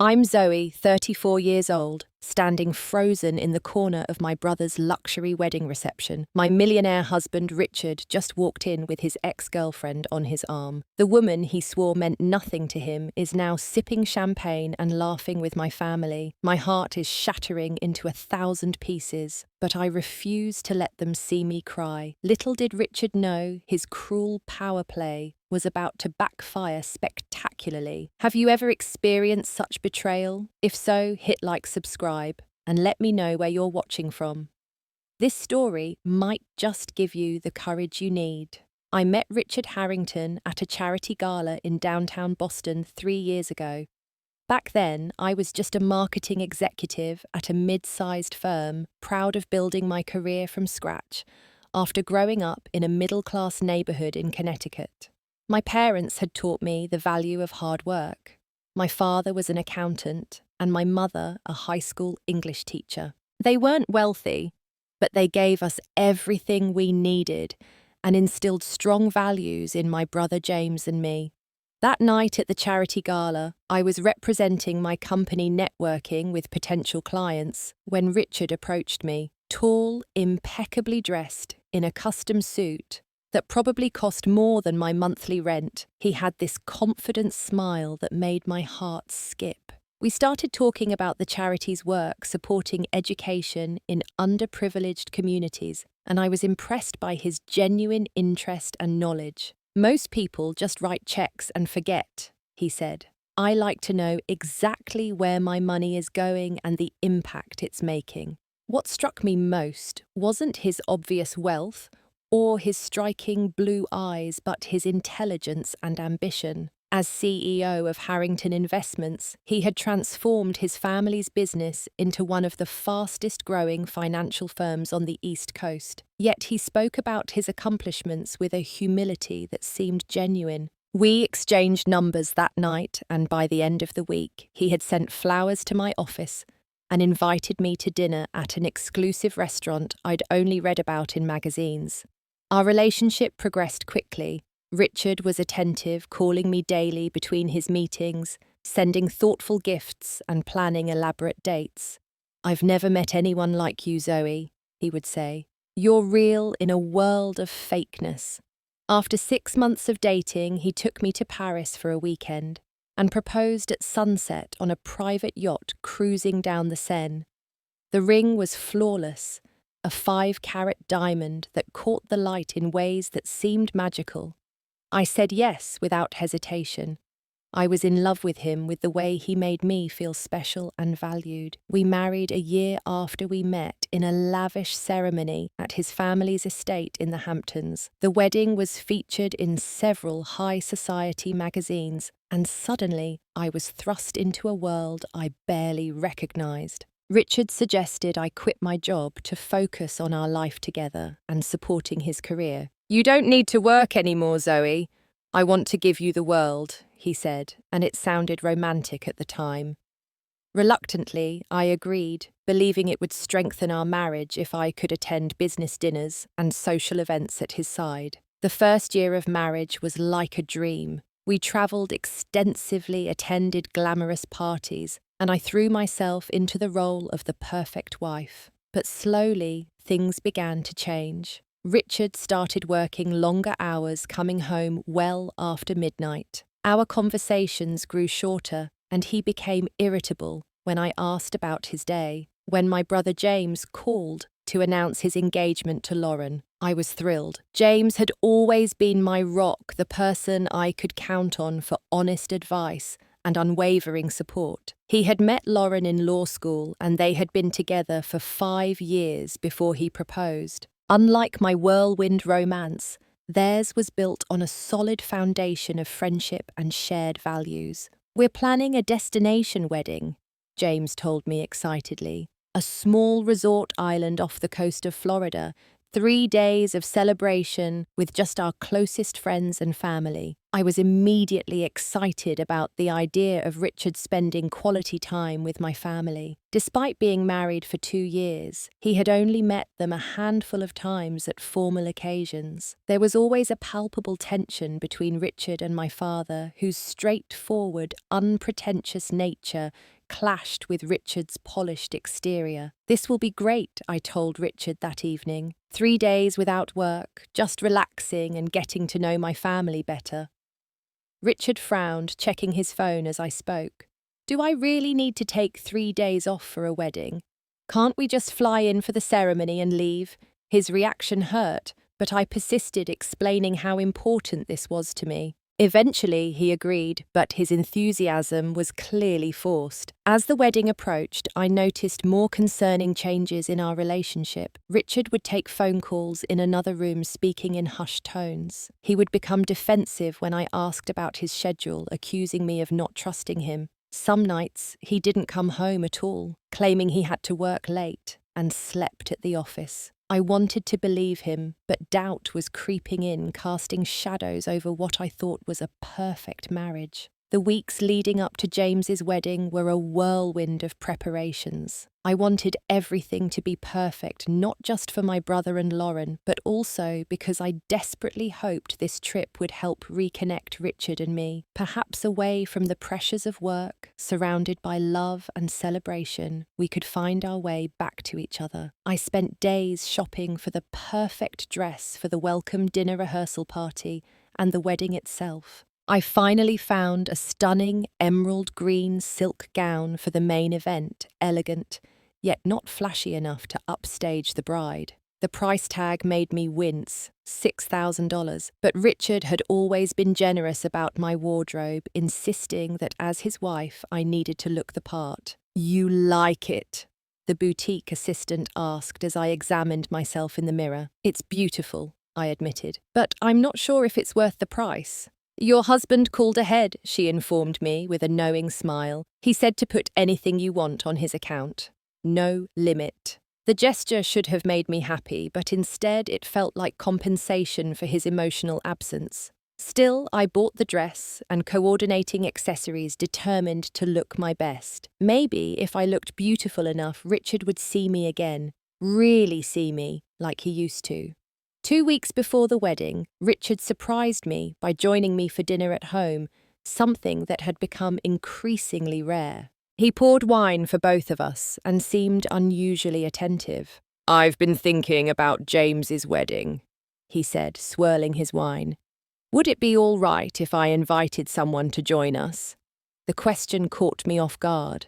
I'm Zoe, 34 years old, standing frozen in the corner of my brother's luxury wedding reception. My millionaire husband, Richard, just walked in with his ex-girlfriend on his arm. The woman he swore meant nothing to him is now sipping champagne and laughing with my family. My heart is shattering into 1,000 pieces, but I refuse to let them see me cry. Little did Richard know his cruel power play was about to backfire spectacularly. Have you ever experienced such betrayal? If so, hit like, subscribe, and let me know where you're watching from. This story might just give you the courage you need. I met Richard Harrington at a charity gala in downtown Boston 3 years ago. Back then, I was just a marketing executive at a mid-sized firm, proud of building my career from scratch, after growing up in a middle-class neighborhood in Connecticut. My parents had taught me the value of hard work. My father was an accountant, and my mother a high school English teacher. They weren't wealthy, but they gave us everything we needed and instilled strong values in my brother James and me. That night at the charity gala, I was representing my company networking with potential clients when Richard approached me, tall, impeccably dressed, in a custom suit that probably cost more than my monthly rent. He had this confident smile that made my heart skip. We started talking about the charity's work supporting education in underprivileged communities, and I was impressed by his genuine interest and knowledge. Most people just write checks and forget, he said. I like to know exactly where my money is going and the impact it's making. What struck me most wasn't his obvious wealth or his striking blue eyes, but his intelligence and ambition. As CEO of Harrington Investments, he had transformed his family's business into one of the fastest-growing financial firms on the East Coast. Yet he spoke about his accomplishments with a humility that seemed genuine. We exchanged numbers that night, and by the end of the week, he had sent flowers to my office and invited me to dinner at an exclusive restaurant I'd only read about in magazines. Our relationship progressed quickly. Richard was attentive, calling me daily between his meetings, sending thoughtful gifts and planning elaborate dates. "I've never met anyone like you, Zoe," he would say. "You're real in a world of fakeness." After 6 months of dating, he took me to Paris for a weekend and proposed at sunset on a private yacht cruising down the Seine. The ring was flawless, a 5-carat diamond that caught the light in ways that seemed magical. I said yes without hesitation. I was in love with him, with the way he made me feel special and valued. We married a year after we met in a lavish ceremony at his family's estate in the Hamptons. The wedding was featured in several high society magazines, and suddenly I was thrust into a world I barely recognized. Richard suggested I quit my job to focus on our life together and supporting his career. "You don't need to work anymore, Zoe. I want to give you the world," he said, and it sounded romantic at the time. Reluctantly, I agreed, believing it would strengthen our marriage if I could attend business dinners and social events at his side. The first year of marriage was like a dream. We traveled extensively, attended glamorous parties, and I threw myself into the role of the perfect wife. But slowly, things began to change. Richard started working longer hours, coming home well after midnight. Our conversations grew shorter, and he became irritable when I asked about his day. When my brother James called to announce his engagement to Lauren, I was thrilled. James had always been my rock, the person I could count on for honest advice and unwavering support. He had met Lauren in law school, and they had been together for 5 years before he proposed. Unlike my whirlwind romance, theirs was built on a solid foundation of friendship and shared values. "We're planning a destination wedding," James told me excitedly. "A small resort island off the coast of Florida 3 days of celebration with just our closest friends and family. I was immediately excited about the idea of Richard spending quality time with my family. Despite being married for 2 years, he had only met them a handful of times at formal occasions. There was always a palpable tension between Richard and my father, whose straightforward, unpretentious nature clashed with Richard's polished exterior. "This will be great," I told Richard that evening. 3 days without work, just relaxing and getting to know my family better. Richard frowned, checking his phone as I spoke. "Do I really need to take 3 days off for a wedding? Can't we just fly in for the ceremony and leave?" His reaction hurt, but I persisted, explaining how important this was to me. Eventually, he agreed, but his enthusiasm was clearly forced. As the wedding approached, I noticed more concerning changes in our relationship. Richard would take phone calls in another room, speaking in hushed tones. He would become defensive when I asked about his schedule, accusing me of not trusting him. Some nights, he didn't come home at all, claiming he had to work late and slept at the office. I wanted to believe him, but doubt was creeping in, casting shadows over what I thought was a perfect marriage. The weeks leading up to James's wedding were a whirlwind of preparations. I wanted everything to be perfect, not just for my brother and Lauren, but also because I desperately hoped this trip would help reconnect Richard and me, perhaps away from the pressures of work, surrounded by love and celebration. We could find our way back to each other. I spent days shopping for the perfect dress for the welcome dinner rehearsal party and the wedding itself. I finally found a stunning emerald green silk gown for the main event, elegant, yet not flashy enough to upstage the bride. The price tag made me wince, $6,000, but Richard had always been generous about my wardrobe, insisting that as his wife I needed to look the part. "You like it?" the boutique assistant asked as I examined myself in the mirror. "It's beautiful," I admitted, "but I'm not sure if it's worth the price." "Your husband called ahead," she informed me with a knowing smile. "He said to put anything you want on his account. No limit." The gesture should have made me happy, but instead it felt like compensation for his emotional absence. Still, I bought the dress and coordinating accessories, determined to look my best. Maybe if I looked beautiful enough, Richard would see me again, really see me like he used to. 2 weeks before the wedding, Richard surprised me by joining me for dinner at home, something that had become increasingly rare. He poured wine for both of us and seemed unusually attentive. "I've been thinking about James's wedding," he said, swirling his wine. "Would it be all right if I invited someone to join us?" The question caught me off guard.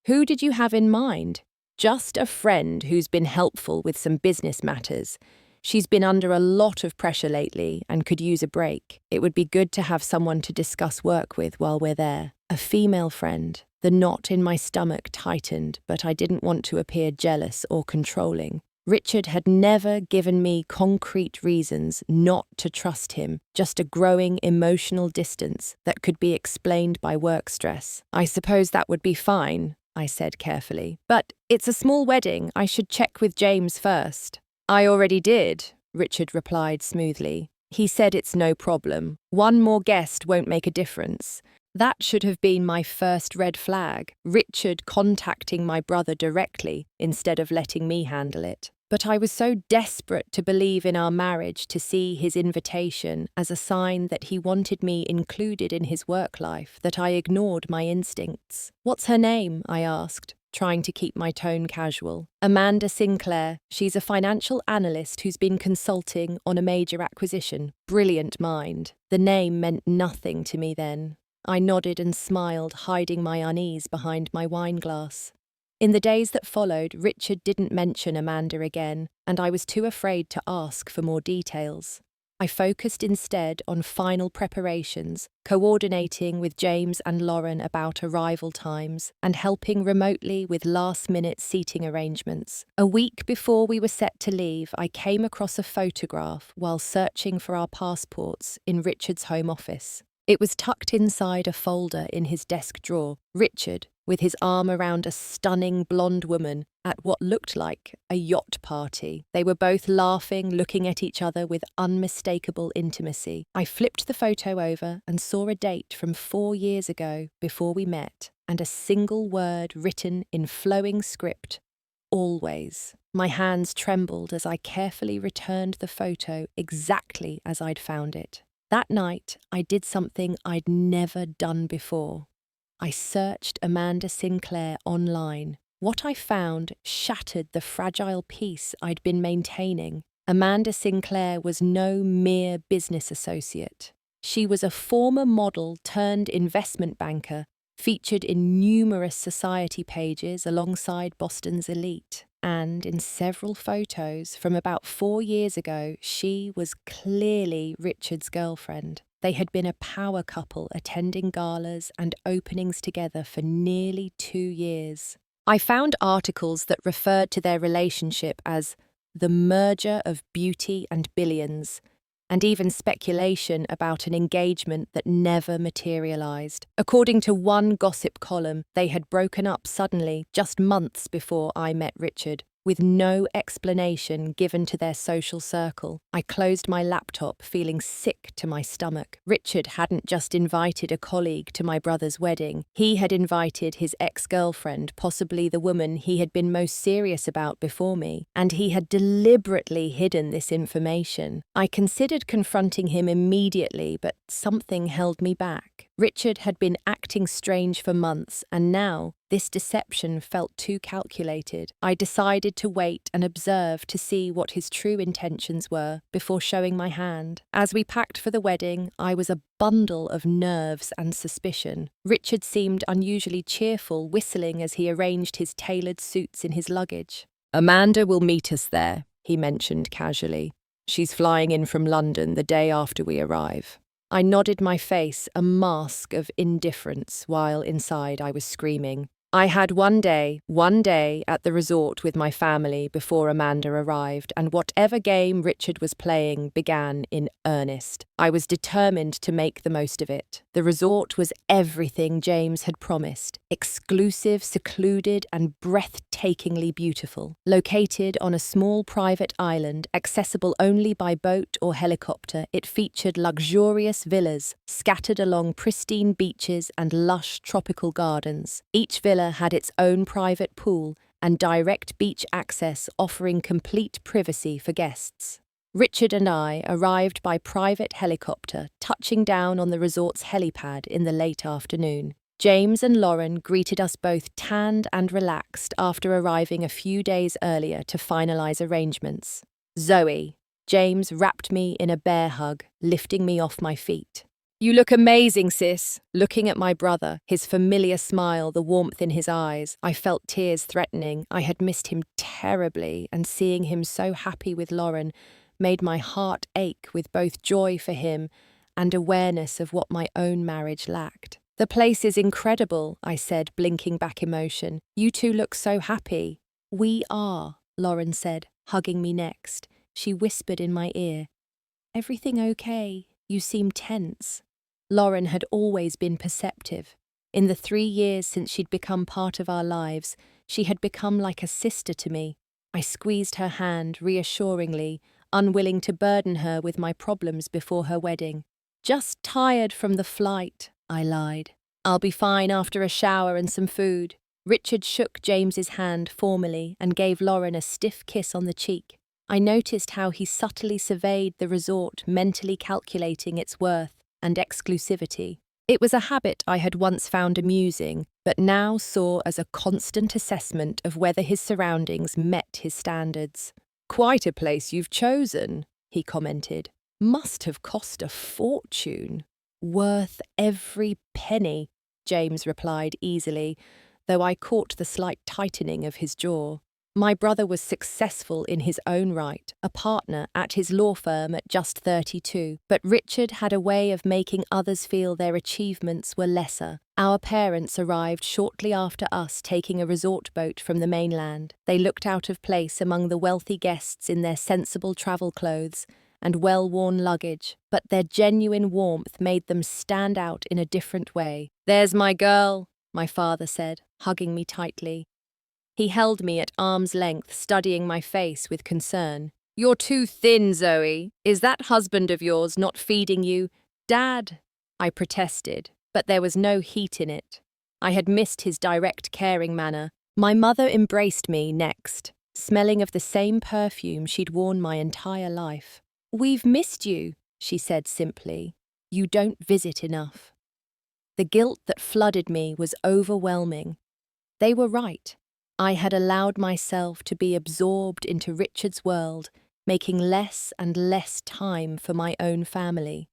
"Who did you have in mind?" "Just a friend who's been helpful with some business matters. She's been under a lot of pressure lately and could use a break. It would be good to have someone to discuss work with while we're there." A female friend. The knot in my stomach tightened, but I didn't want to appear jealous or controlling. Richard had never given me concrete reasons not to trust him, just a growing emotional distance that could be explained by work stress. "I suppose that would be fine," I said carefully. "But it's a small wedding. I should check with James first." "I already did," Richard replied smoothly. "He said it's no problem. One more guest won't make a difference." That should have been my first red flag, Richard contacting my brother directly instead of letting me handle it. But I was so desperate to believe in our marriage to see his invitation as a sign that he wanted me included in his work life that I ignored my instincts. "What's her name?" I asked, trying to keep my tone casual. "Amanda Sinclair. She's a financial analyst who's been consulting on a major acquisition. Brilliant mind." The name meant nothing to me then. I nodded and smiled, hiding my unease behind my wine glass. In the days that followed, Richard didn't mention Amanda again, and I was too afraid to ask for more details. I focused instead on final preparations, coordinating with James and Lauren about arrival times, and helping remotely with last-minute seating arrangements. A week before we were set to leave, I came across a photograph while searching for our passports in Richard's home office. It was tucked inside a folder in his desk drawer. Richard, with his arm around a stunning blonde woman at what looked like a yacht party. They were both laughing, looking at each other with unmistakable intimacy. I flipped the photo over and saw a date from 4 years ago before we met, and a single word written in flowing script: always. My hands trembled as I carefully returned the photo exactly as I'd found it. That night, I did something I'd never done before. I searched Amanda Sinclair online. What I found shattered the fragile peace I'd been maintaining. Amanda Sinclair was no mere business associate. She was a former model turned investment banker, featured in numerous society pages alongside Boston's elite. And in several photos from about 4 years ago, she was clearly Richard's girlfriend. They had been a power couple attending galas and openings together for nearly 2 years. I found articles that referred to their relationship as the merger of beauty and billions, and even speculation about an engagement that never materialized. According to one gossip column, they had broken up suddenly just months before I met Richard, with no explanation given to their social circle. I closed my laptop, feeling sick to my stomach. Richard hadn't just invited a colleague to my brother's wedding. He had invited his ex-girlfriend, possibly the woman he had been most serious about before me, and he had deliberately hidden this information. I considered confronting him immediately, but something held me back. Richard had been acting strange for months, and now this deception felt too calculated. I decided to wait and observe to see what his true intentions were before showing my hand. As we packed for the wedding, I was a bundle of nerves and suspicion. Richard seemed unusually cheerful, whistling as he arranged his tailored suits in his luggage. "Amanda will meet us there," he mentioned casually. "She's flying in from London the day after we arrive." I nodded my face, a mask of indifference, while inside I was screaming. I had one day at the resort with my family before Amanda arrived, and whatever game Richard was playing began in earnest. I was determined to make the most of it. The resort was everything James had promised: exclusive, secluded, and breathtakingly beautiful. Located on a small private island, accessible only by boat or helicopter, it featured luxurious villas scattered along pristine beaches and lush tropical gardens. Each villa had its own private pool and direct beach access, offering complete privacy for guests. Richard and I arrived by private helicopter, touching down on the resort's helipad in the late afternoon. James and Lauren greeted us both tanned and relaxed after arriving a few days earlier to finalize arrangements. "Zoe," James wrapped me in a bear hug, lifting me off my feet. "You look amazing, sis." Looking at my brother, his familiar smile, the warmth in his eyes, I felt tears threatening. I had missed him terribly, and seeing him so happy with Lauren made my heart ache with both joy for him and awareness of what my own marriage lacked. "The place is incredible," I said, blinking back emotion. "You two look so happy." "We are," Lauren said, hugging me next. She whispered in my ear, "Everything okay? You seem tense." Lauren had always been perceptive. In the 3 years since she'd become part of our lives, she had become like a sister to me. I squeezed her hand reassuringly, unwilling to burden her with my problems before her wedding. "Just tired from the flight," I lied. "I'll be fine after a shower and some food." Richard shook James's hand formally and gave Lauren a stiff kiss on the cheek. I noticed how he subtly surveyed the resort, mentally calculating its worth and exclusivity. It was a habit I had once found amusing, but now saw as a constant assessment of whether his surroundings met his standards. "Quite a place you've chosen," he commented. "Must have cost a fortune." "Worth every penny," James replied easily, though I caught the slight tightening of his jaw. My brother was successful in his own right, a partner at his law firm at just 32, but Richard had a way of making others feel their achievements were lesser. Our parents arrived shortly after us, taking a resort boat from the mainland. They looked out of place among the wealthy guests in their sensible travel clothes and well-worn luggage, but their genuine warmth made them stand out in a different way. "There's my girl," my father said, hugging me tightly. He held me at arm's length, studying my face with concern. You're too thin, Zoe. Is that husband of yours not feeding you? Dad, I protested, but there was no heat in it. I had missed his direct, caring manner. My mother embraced me next, smelling of the same perfume she'd worn my entire life. We've missed you, she said simply. You don't visit enough. The guilt that flooded me was overwhelming. They were right. I had allowed myself to be absorbed into Richard's world, making less and less time for my own family.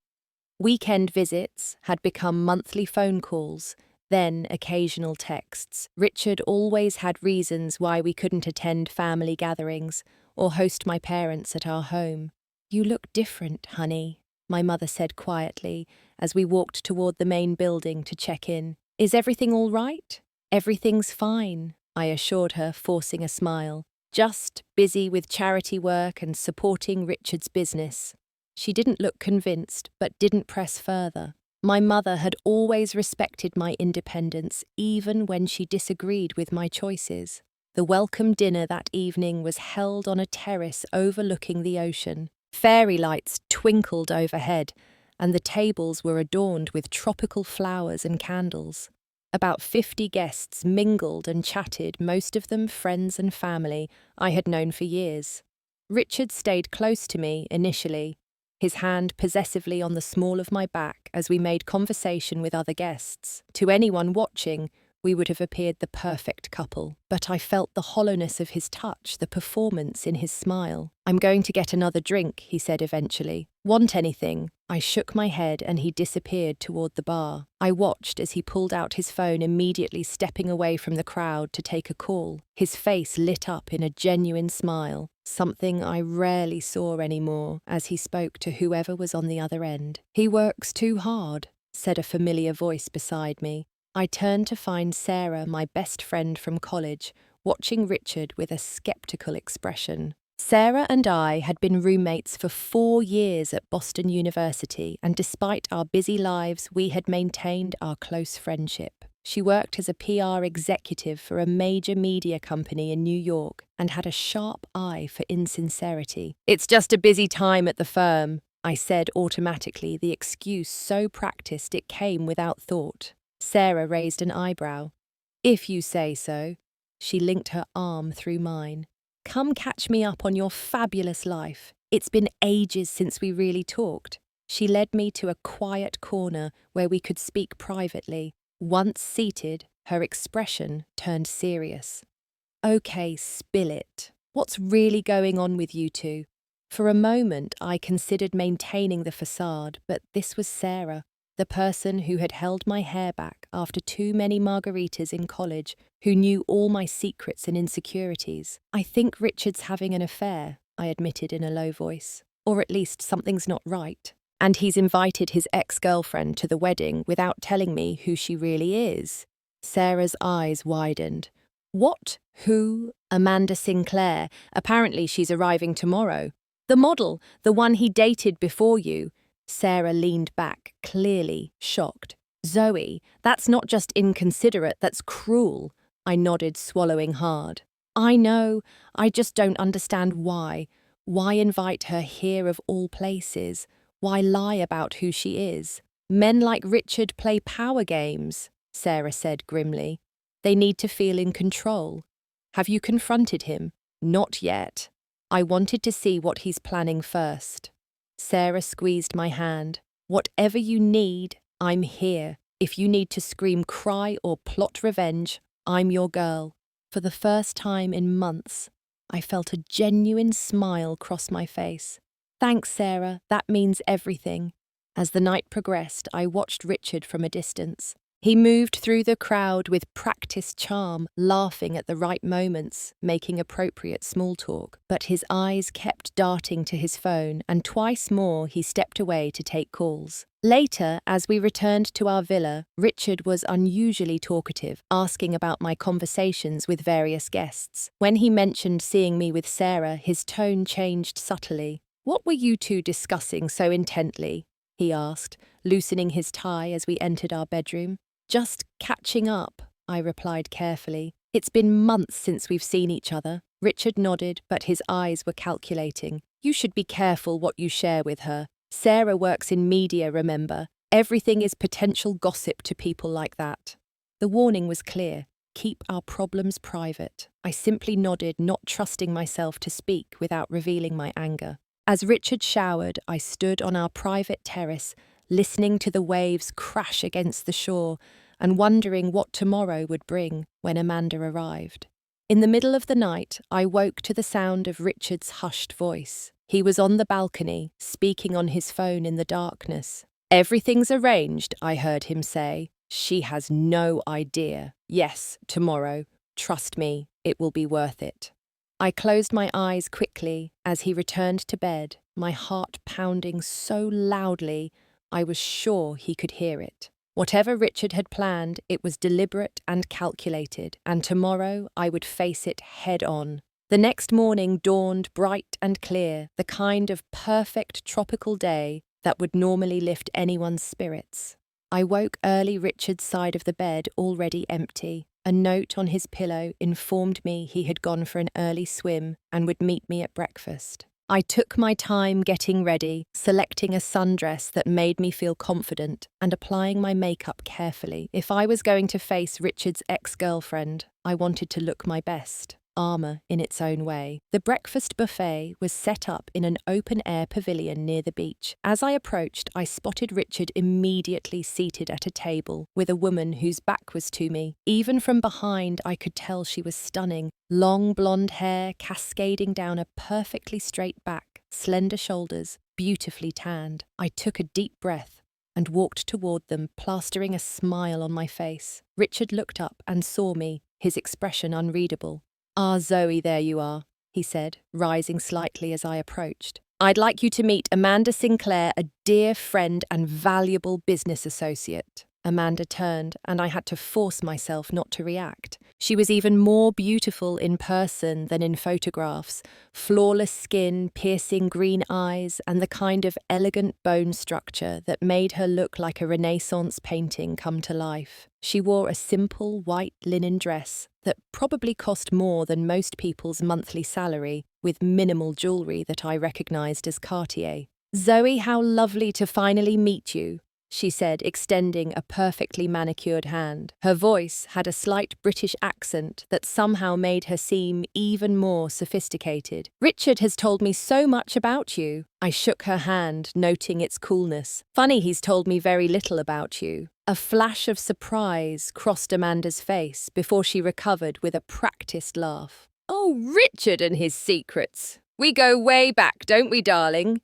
Weekend visits had become monthly phone calls, then occasional texts. Richard always had reasons why we couldn't attend family gatherings or host my parents at our home. You look different, honey, my mother said quietly as we walked toward the main building to check in. Is everything all right? Everything's fine, I assured her, forcing a smile. Just busy with charity work and supporting Richard's business. She didn't look convinced, but didn't press further. My mother had always respected my independence, even when she disagreed with my choices. The welcome dinner that evening was held on a terrace overlooking the ocean. Fairy lights twinkled overhead, and the tables were adorned with tropical flowers and candles. About 50 guests mingled and chatted, most of them friends and family I had known for years. Richard stayed close to me initially, his hand possessively on the small of my back as we made conversation with other guests. To anyone watching, we would have appeared the perfect couple, but I felt the hollowness of his touch, the performance in his smile. I'm going to get another drink, he said eventually. Want anything? I shook my head and he disappeared toward the bar. I watched as he pulled out his phone, immediately stepping away from the crowd to take a call. His face lit up in a genuine smile, something I rarely saw anymore, as he spoke to whoever was on the other end. He works too hard, said a familiar voice beside me. I turned to find Sarah, my best friend from college, watching Richard with a skeptical expression. Sarah and I had been roommates for 4 years at Boston University, and despite our busy lives, we had maintained our close friendship. She worked as a PR executive for a major media company in New York and had a sharp eye for insincerity. It's just a busy time at the firm, I said automatically, the excuse so practiced it came without thought. Sarah raised an eyebrow. If you say so. She linked her arm through mine. Come catch me up on your fabulous life. It's been ages since we really talked. She led me to a quiet corner where we could speak privately. Once seated, her expression turned serious. Okay, spill it. What's really going on with you two? For a moment, I considered maintaining the facade, but this was Sarah, the person who had held my hair back after too many margaritas in college, who knew all my secrets and insecurities. I think Richard's having an affair, I admitted in a low voice. Or at least something's not right. And he's invited his ex-girlfriend to the wedding without telling me who she really is. Sarah's eyes widened. What? Who? Amanda Sinclair. Apparently she's arriving tomorrow. The model, the one he dated before you. Sarah leaned back, clearly shocked. Zoe, that's not just inconsiderate, that's cruel. I nodded, swallowing hard. I know, I just don't understand why. Why invite her here of all places? Why lie about who she is? Men like Richard play power games, Sarah said grimly. They need to feel in control. Have you confronted him? Not yet. I wanted to see what he's planning first. Sarah squeezed my hand. Whatever you need, I'm here. If you need to scream, cry, or plot revenge, I'm your girl. For the first time in months, I felt a genuine smile cross my face. Thanks, Sarah. That means everything. As the night progressed, I watched Richard from a distance. He moved through the crowd with practiced charm, laughing at the right moments, making appropriate small talk. But his eyes kept darting to his phone, and twice more he stepped away to take calls. Later, as we returned to our villa, Richard was unusually talkative, asking about my conversations with various guests. When he mentioned seeing me with Sarah, his tone changed subtly. What were you two discussing so intently? He asked, loosening his tie as we entered our bedroom. Just catching up, I replied carefully. It's been months since we've seen each other. Richard nodded, but his eyes were calculating. You should be careful what you share with her. Sarah works in media, remember? Everything is potential gossip to people like that. The warning was clear. Keep our problems private. I simply nodded, not trusting myself to speak without revealing my anger. As Richard showered, I stood on our private terrace, listening to the waves crash against the shore and wondering what tomorrow would bring when Amanda arrived. In the middle of the night, I woke to the sound of Richard's hushed voice. He was on the balcony, speaking on his phone in the darkness. Everything's arranged, I heard him say. She has no idea. Yes, tomorrow. Trust me, it will be worth it. I closed my eyes quickly as he returned to bed, my heart pounding so loudly I was sure he could hear it. Whatever Richard had planned, it was deliberate and calculated, and tomorrow I would face it head on. The next morning dawned bright and clear, the kind of perfect tropical day that would normally lift anyone's spirits. I woke early. Richard's side of the bed already empty. A note on his pillow informed me he had gone for an early swim and would meet me at breakfast. I took my time getting ready, selecting a sundress that made me feel confident and applying my makeup carefully. If I was going to face Richard's ex-girlfriend, I wanted to look my best. Armour in its own way. The breakfast buffet was set up in an open-air pavilion near the beach. As I approached, I spotted Richard immediately seated at a table with a woman whose back was to me. Even from behind, I could tell she was stunning. Long blonde hair cascading down a perfectly straight back, slender shoulders, beautifully tanned. I took a deep breath and walked toward them, plastering a smile on my face. Richard looked up and saw me, his expression unreadable. "Ah, Zoe, there you are," he said, rising slightly as I approached. "I'd like you to meet Amanda Sinclair, a dear friend and valuable business associate." Amanda turned, and I had to force myself not to react. She was even more beautiful in person than in photographs. Flawless skin, piercing green eyes, and the kind of elegant bone structure that made her look like a Renaissance painting come to life. She wore a simple white linen dress that probably cost more than most people's monthly salary, with minimal jewellery that I recognised as Cartier. "Zoe, how lovely to finally meet you," she said, extending a perfectly manicured hand. Her voice had a slight British accent that somehow made her seem even more sophisticated. "Richard has told me so much about you." I shook her hand, noting its coolness. "Funny he's told me very little about you." A flash of surprise crossed Amanda's face before she recovered with a practiced laugh. "Oh, Richard and his secrets. We go way back, don't we, darling?"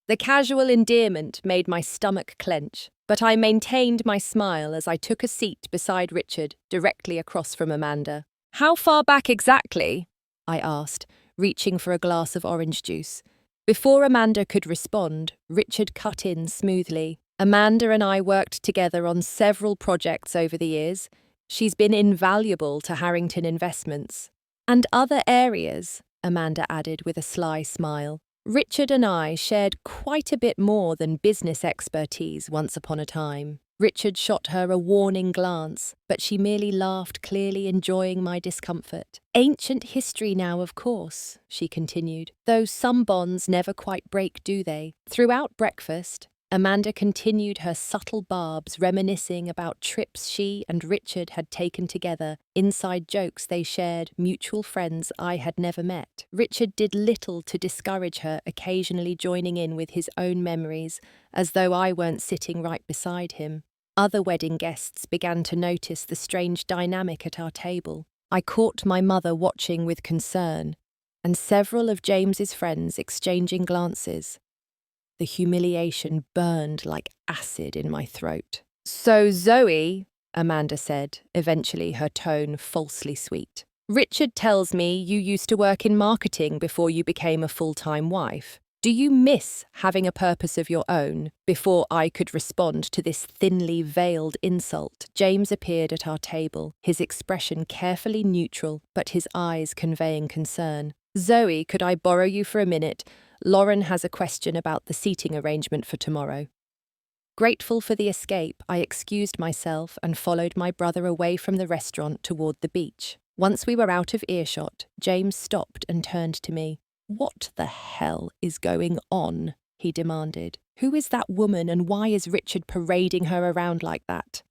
The casual endearment made my stomach clench, but I maintained my smile as I took a seat beside Richard, directly across from Amanda. "How far back exactly?" I asked, reaching for a glass of orange juice. Before Amanda could respond, Richard cut in smoothly. "Amanda and I worked together on several projects over the years. She's been invaluable to Harrington Investments. And other areas," Amanda added with a sly smile. "Richard and I shared quite a bit more than business expertise once upon a time." Richard shot her a warning glance, but she merely laughed, clearly enjoying my discomfort. "Ancient history now, of course," she continued, "though some bonds never quite break, do they?" Throughout breakfast, Amanda continued her subtle barbs, reminiscing about trips she and Richard had taken together, inside jokes they shared, mutual friends I had never met. Richard did little to discourage her, occasionally joining in with his own memories, as though I weren't sitting right beside him. Other wedding guests began to notice the strange dynamic at our table. I caught my mother watching with concern, and several of James's friends exchanging glances. The humiliation burned like acid in my throat. "So, Zoe," Amanda said, eventually her tone falsely sweet, "Richard tells me you used to work in marketing before you became a full-time wife. Do you miss having a purpose of your own?" Before I could respond to this thinly veiled insult, James appeared at our table, his expression carefully neutral, but his eyes conveying concern. "Zoe, could I borrow you for a minute? Lauren has a question about the seating arrangement for tomorrow." Grateful for the escape, I excused myself and followed my brother away from the restaurant toward the beach. Once we were out of earshot, James stopped and turned to me. "What the hell is going on?" he demanded. "Who is that woman and why is Richard parading her around like that?"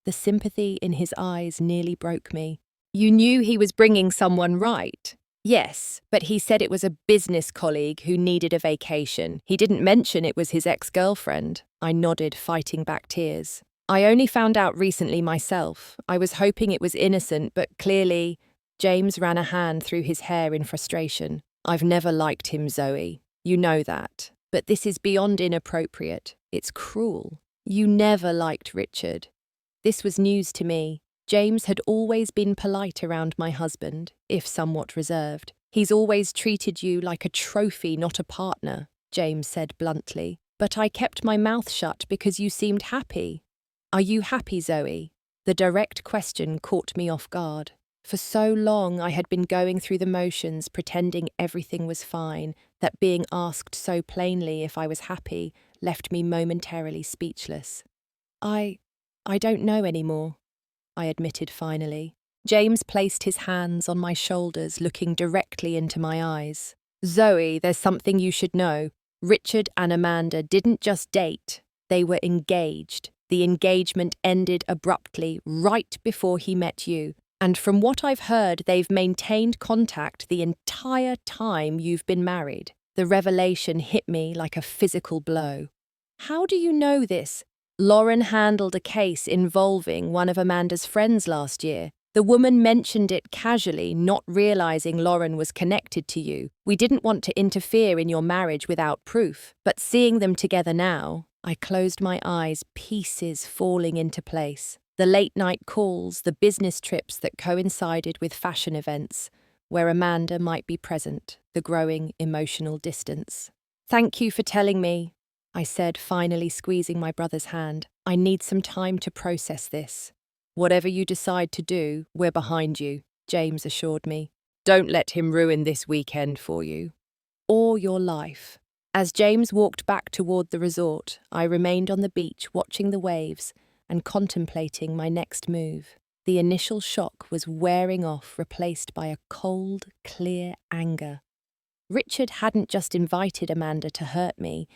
The sympathy in his eyes nearly broke me. "You knew he was bringing someone, right?" "Yes, but he said it was a business colleague who needed a vacation. He didn't mention it was his ex-girlfriend." I nodded, fighting back tears. "I only found out recently myself. I was hoping it was innocent, but clearly—" James ran a hand through his hair in frustration. "I've never liked him, Zoe. You know that. But this is beyond inappropriate. It's cruel. You never liked Richard." This was news to me. James had always been polite around my husband, if somewhat reserved. "He's always treated you like a trophy, not a partner," James said bluntly. "But I kept my mouth shut because you seemed happy." "Are you happy, Zoe?" The direct question caught me off guard. For so long I had been going through the motions, pretending everything was fine, that being asked so plainly if I was happy left me momentarily speechless. I don't know anymore," I admitted finally. James placed his hands on my shoulders, looking directly into my eyes. "Zoe, there's something you should know. Richard and Amanda didn't just date, they were engaged. The engagement ended abruptly right before he met you. And from what I've heard, they've maintained contact the entire time you've been married." The revelation hit me like a physical blow. "How do you know this?" "Lauren handled a case involving one of Amanda's friends last year. The woman mentioned it casually, not realizing Lauren was connected to you. We didn't want to interfere in your marriage without proof. But seeing them together now," I closed my eyes, pieces falling into place. The late-night calls, the business trips that coincided with fashion events, where Amanda might be present, the growing emotional distance. "Thank you for telling me," I said, finally squeezing my brother's hand. "I need some time to process this." "Whatever you decide to do, we're behind you," James assured me. "Don't let him ruin this weekend for you. Or your life." As James walked back toward the resort, I remained on the beach watching the waves and contemplating my next move. The initial shock was wearing off, replaced by a cold, clear anger. Richard hadn't just invited Amanda to hurt me.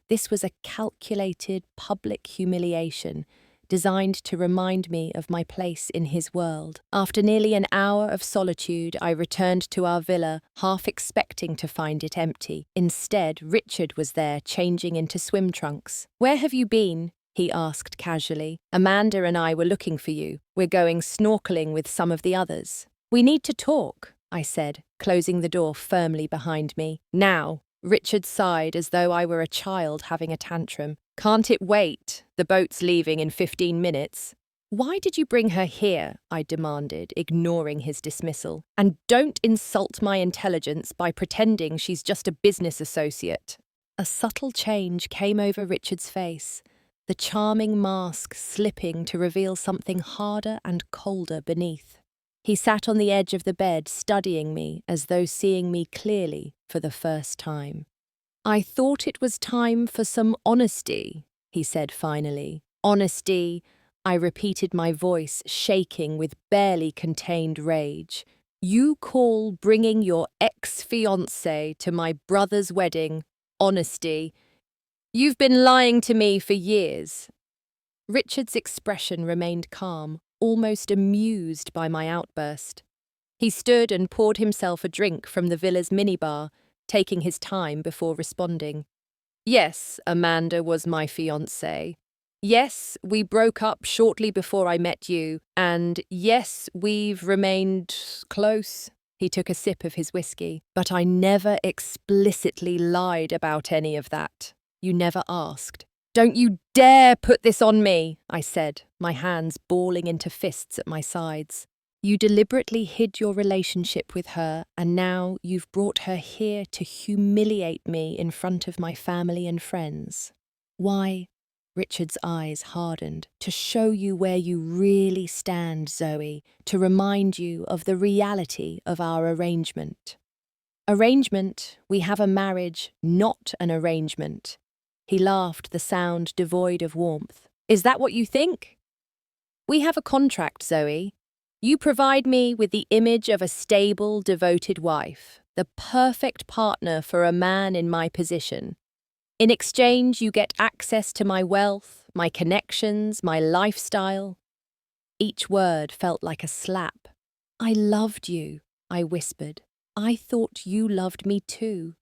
This was a calculated, public humiliation designed to remind me of my place in his world. After nearly an hour of solitude, I returned to our villa, half expecting to find it empty. Instead, Richard was there, changing into swim trunks. "Where have you been?" he asked casually. "Amanda and I were looking for you. We're going snorkeling with some of the others." "We need to talk," I said, closing the door firmly behind me. "Now." Richard sighed as though I were a child having a tantrum. "Can't it wait? The boat's leaving in 15 minutes. "Why did you bring her here?" I demanded, ignoring his dismissal. "And don't insult my intelligence by pretending she's just a business associate." A subtle change came over Richard's face, the charming mask slipping to reveal something harder and colder beneath. He sat on the edge of the bed, studying me as though seeing me clearly for the first time. "I thought it was time for some honesty," he said finally. "Honesty," I repeated, my voice shaking with barely contained rage. "You call bringing your ex-fiancé to my brother's wedding honesty? You've been lying to me for years." Richard's expression remained calm, almost amused by my outburst. He stood and poured himself a drink from the villa's minibar, taking his time before responding. "Yes, Amanda was my fiancée. Yes, we broke up shortly before I met you. And yes, we've remained close." He took a sip of his whiskey. "But I never explicitly lied about any of that. You never asked." "Don't you dare put this on me," I said, my hands balling into fists at my sides. "You deliberately hid your relationship with her, and now you've brought her here to humiliate me in front of my family and friends." "Why?" Richard's eyes hardened. "To show you where you really stand, Zoe, to remind you of the reality of our arrangement." "Arrangement? We have a marriage, not an arrangement." He laughed, the sound devoid of warmth. Is that what you think? We have a contract, Zoe. You provide me with the image of a stable, devoted wife, the perfect partner for a man in my position. In exchange, you get access to my wealth, my connections, my lifestyle. Each word felt like a slap. I loved you, I whispered. I thought you loved me too.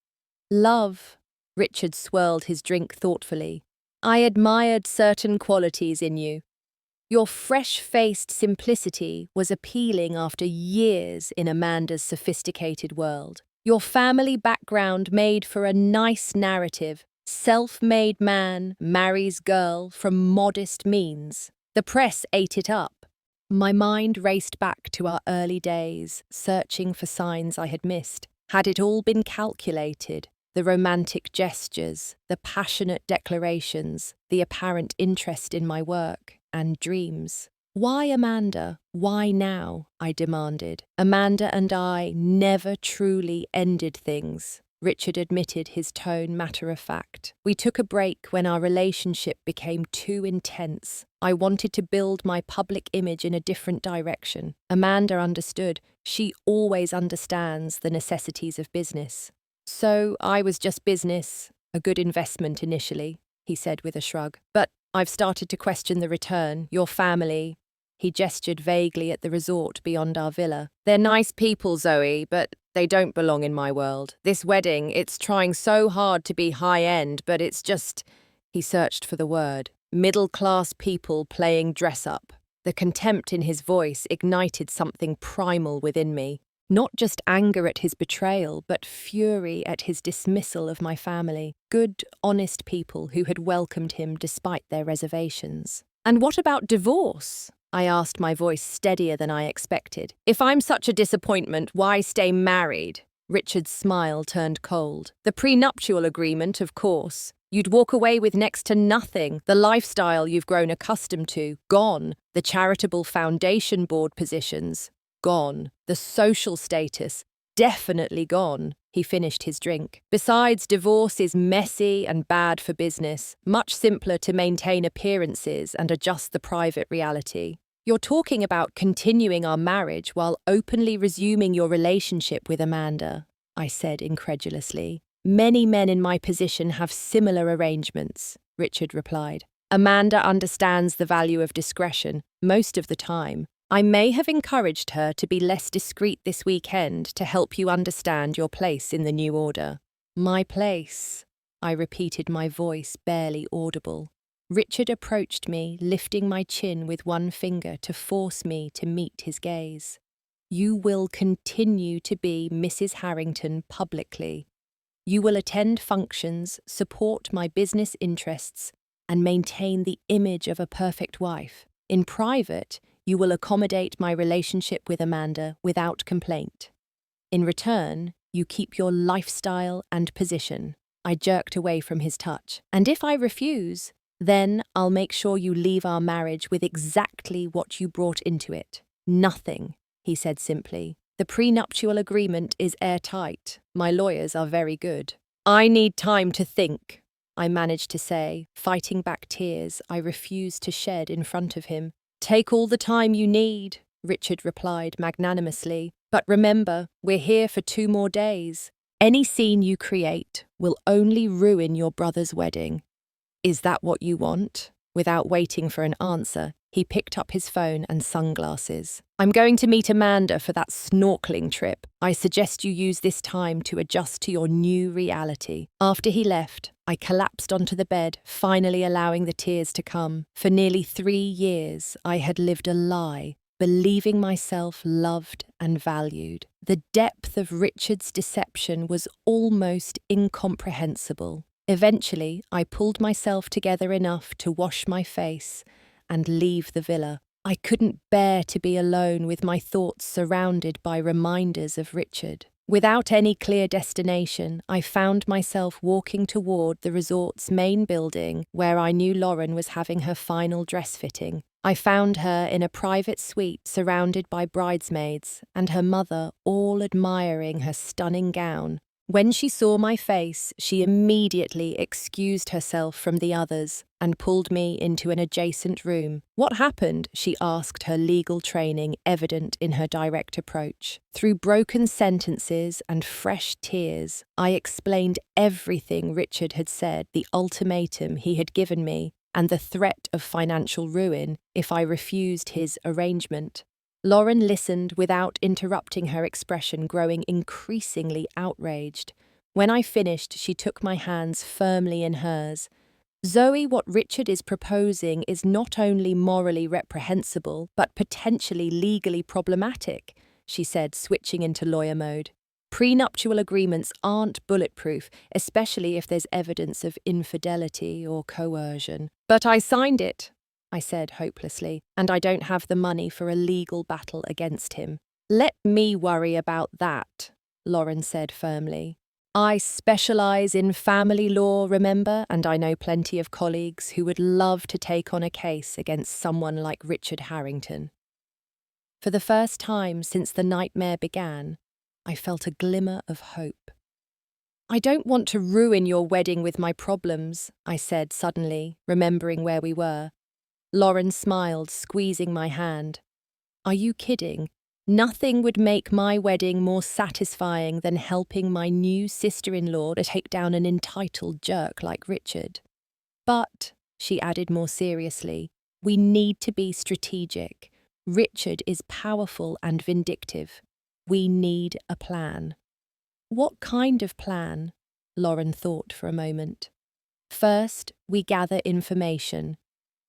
Love, Richard swirled his drink thoughtfully. I admired certain qualities in you. Your fresh-faced simplicity was appealing after years in Amanda's sophisticated world. Your family background made for a nice narrative. Self-made man marries girl from modest means. The press ate it up. My mind raced back to our early days, searching for signs I had missed. Had it all been calculated? The romantic gestures, the passionate declarations, the apparent interest in my work and dreams. Why Amanda? Why now? I demanded. Amanda and I never truly ended things. Richard admitted, his tone matter-of-fact. We took a break when our relationship became too intense. I wanted to build my public image in a different direction. Amanda understood. She always understands the necessities of business. So I was just business, a good investment initially, he said with a shrug. But I've started to question the return, your family. He gestured vaguely at the resort beyond our villa. They're nice people, Zoe, but they don't belong in my world. This wedding, it's trying so hard to be high-end, but it's just… He searched for the word. Middle-class people playing dress-up. The contempt in his voice ignited something primal within me. Not just anger at his betrayal, but fury at his dismissal of my family. Good, honest people who had welcomed him despite their reservations. And what about divorce? I asked, my voice steadier than I expected. If I'm such a disappointment, why stay married? Richard's smile turned cold. The prenuptial agreement, of course. You'd walk away with next to nothing. The lifestyle you've grown accustomed to, gone. The charitable foundation board positions, gone. The social status, definitely gone. He finished his drink. Besides, divorce is messy and bad for business. Much simpler to maintain appearances and adjust the private reality. You're talking about continuing our marriage while openly resuming your relationship with Amanda, I said incredulously. Many men in my position have similar arrangements, Richard replied. Amanda understands the value of discretion most of the time. I may have encouraged her to be less discreet this weekend to help you understand your place in the new order. My place, I repeated, my voice barely audible. Richard approached me, lifting my chin with one finger to force me to meet his gaze. You will continue to be Mrs. Harrington publicly. You will attend functions, support my business interests, and maintain the image of a perfect wife. In private, you will accommodate my relationship with Amanda without complaint. In return, you keep your lifestyle and position. I jerked away from his touch. And if I refuse, then I'll make sure you leave our marriage with exactly what you brought into it. Nothing, he said simply. The prenuptial agreement is airtight. My lawyers are very good. I need time to think, I managed to say, fighting back tears I refused to shed in front of him. Take all the time you need, Richard replied magnanimously. But remember, we're here for 2 more days. Any scene you create will only ruin your brother's wedding. Is that what you want? Without waiting for an answer, he picked up his phone and sunglasses. I'm going to meet Amanda for that snorkeling trip. I suggest you use this time to adjust to your new reality. After he left, I collapsed onto the bed, finally allowing the tears to come. For nearly 3 years, I had lived a lie, believing myself loved and valued. The depth of Richard's deception was almost incomprehensible. Eventually, I pulled myself together enough to wash my face and leave the villa. I couldn't bear to be alone with my thoughts surrounded by reminders of Richard. Without any clear destination, I found myself walking toward the resort's main building where I knew Lauren was having her final dress fitting. I found her in a private suite surrounded by bridesmaids and her mother all admiring her stunning gown. When she saw my face, she immediately excused herself from the others and pulled me into an adjacent room. "What happened?" she asked, her legal training evident in her direct approach. Through broken sentences and fresh tears, I explained everything Richard had said, the ultimatum he had given me, and the threat of financial ruin if I refused his arrangement. Lauren listened without interrupting, her expression growing increasingly outraged. When I finished, she took my hands firmly in hers. "Zoe, what Richard is proposing is not only morally reprehensible, but potentially legally problematic," she said, switching into lawyer mode. "Prenuptial agreements aren't bulletproof, especially if there's evidence of infidelity or coercion." "But I signed it," I said hopelessly, "and I don't have the money for a legal battle against him." "Let me worry about that," Lauren said firmly. "I specialize in family law, remember, and I know plenty of colleagues who would love to take on a case against someone like Richard Harrington." For the first time since the nightmare began, I felt a glimmer of hope. "I don't want to ruin your wedding with my problems," I said suddenly, remembering where we were. Lauren smiled, squeezing my hand. "Are you kidding? Nothing would make my wedding more satisfying than helping my new sister-in-law to take down an entitled jerk like Richard. But," she added more seriously, "we need to be strategic. Richard is powerful and vindictive. We need a plan." "What kind of plan?" Lauren thought for a moment. "First, we gather information.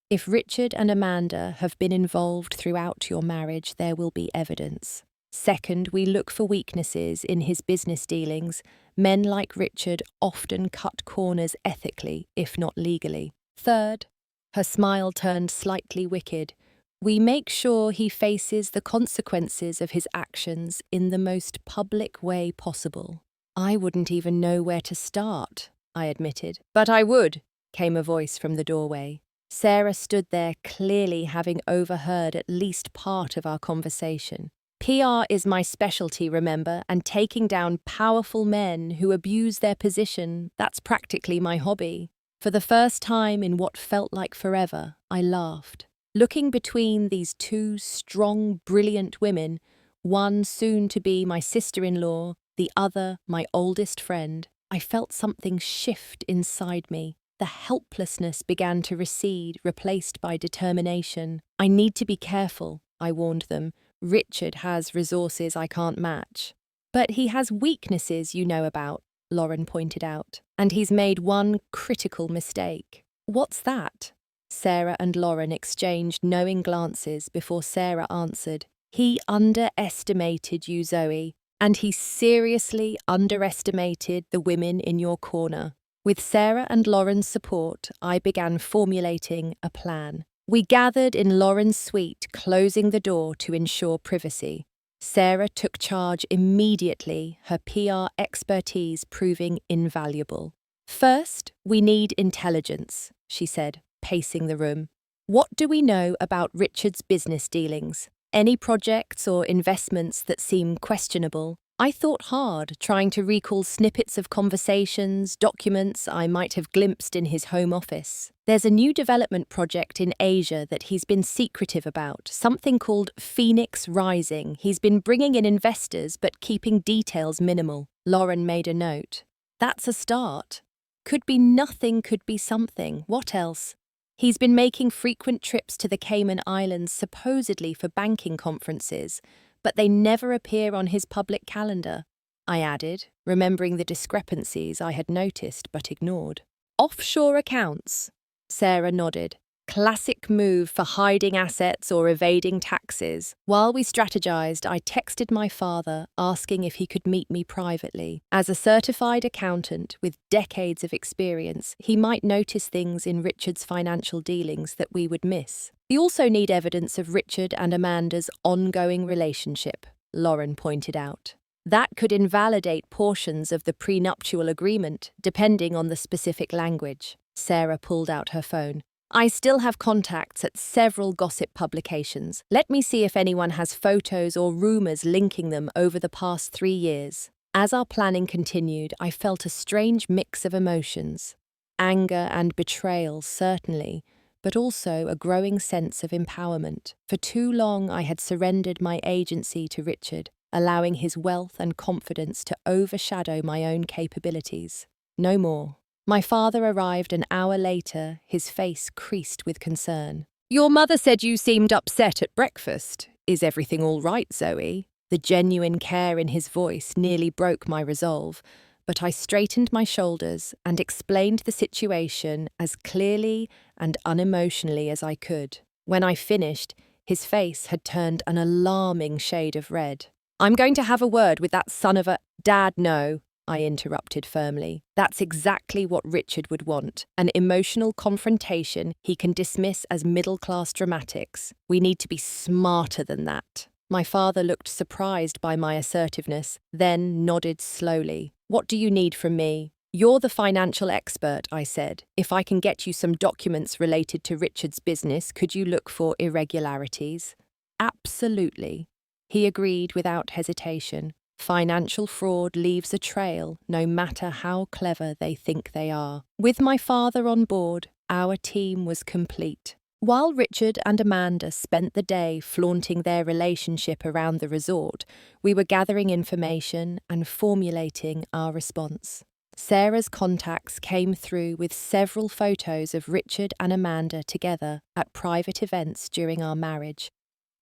If Richard and Amanda have been involved throughout your marriage, there will be evidence. Second, we look for weaknesses in his business dealings. Men like Richard often cut corners ethically, if not legally. Third," her smile turned slightly wicked, "we make sure he faces the consequences of his actions in the most public way possible." "I wouldn't even know where to start," I admitted. "But I would," came a voice from the doorway. Sarah stood there, clearly having overheard at least part of our conversation. "PR is my specialty, remember, and taking down powerful men who abuse their position, that's practically my hobby." For the first time in what felt like forever, I laughed. Looking between these two strong, brilliant women, one soon to be my sister-in-law, the other my oldest friend, I felt something shift inside me. The helplessness began to recede, replaced by determination. "I need to be careful," I warned them. "Richard has resources I can't match." "But he has weaknesses you know about," Lauren pointed out. "And he's made one critical mistake." "What's that?" Sarah and Lauren exchanged knowing glances before Sarah answered. "He underestimated you, Zoe, and he seriously underestimated the women in your corner." With Sarah and Lauren's support, I began formulating a plan. We gathered in Lauren's suite, closing the door to ensure privacy. Sarah took charge immediately, her PR expertise proving invaluable. "First, we need intelligence," she said, pacing the room. "What do we know about Richard's business dealings? Any projects or investments that seem questionable?" I thought hard, trying to recall snippets of conversations, documents I might have glimpsed in his home office. "There's a new development project in Asia that he's been secretive about, something called Phoenix Rising. He's been bringing in investors but keeping details minimal." Lauren made a note. "That's a start. Could be nothing, could be something. What else?" "He's been making frequent trips to the Cayman Islands, supposedly for banking conferences, but they never appear on his public calendar," I added, remembering the discrepancies I had noticed but ignored. "Offshore accounts?" Sarah nodded. "Classic move for hiding assets or evading taxes." While we strategized, I texted my father asking if he could meet me privately. As a certified accountant with decades of experience, he might notice things in Richard's financial dealings that we would miss. "We also need evidence of Richard and Amanda's ongoing relationship," Lauren pointed out. "That could invalidate portions of the prenuptial agreement, depending on the specific language." Sarah pulled out her phone. "I still have contacts at several gossip publications. Let me see if anyone has photos or rumors linking them over the past 3 years." As our planning continued, I felt a strange mix of emotions. Anger and betrayal, certainly, but also a growing sense of empowerment. For too long I had surrendered my agency to Richard, allowing his wealth and confidence to overshadow my own capabilities. No more. My father arrived an hour later, his face creased with concern. "Your mother said you seemed upset at breakfast. Is everything all right, Zoe?" The genuine care in his voice nearly broke my resolve, but I straightened my shoulders and explained the situation as clearly and unemotionally as I could. When I finished, his face had turned an alarming shade of red. "I'm going to have a word with that son of a—" "Dad, no," I interrupted firmly. "That's exactly what Richard would want. An emotional confrontation he can dismiss as middle-class dramatics. We need to be smarter than that." My father looked surprised by my assertiveness, then nodded slowly. "What do you need from me?" "You're the financial expert," I said. "If I can get you some documents related to Richard's business, could you look for irregularities?" "Absolutely." He agreed without hesitation. Financial fraud leaves a trail, no matter how clever they think they are. With my father on board, our team was complete. While Richard and Amanda spent the day flaunting their relationship around the resort, we were gathering information and formulating our response. Sarah's contacts came through with several photos of Richard and Amanda together at private events during our marriage,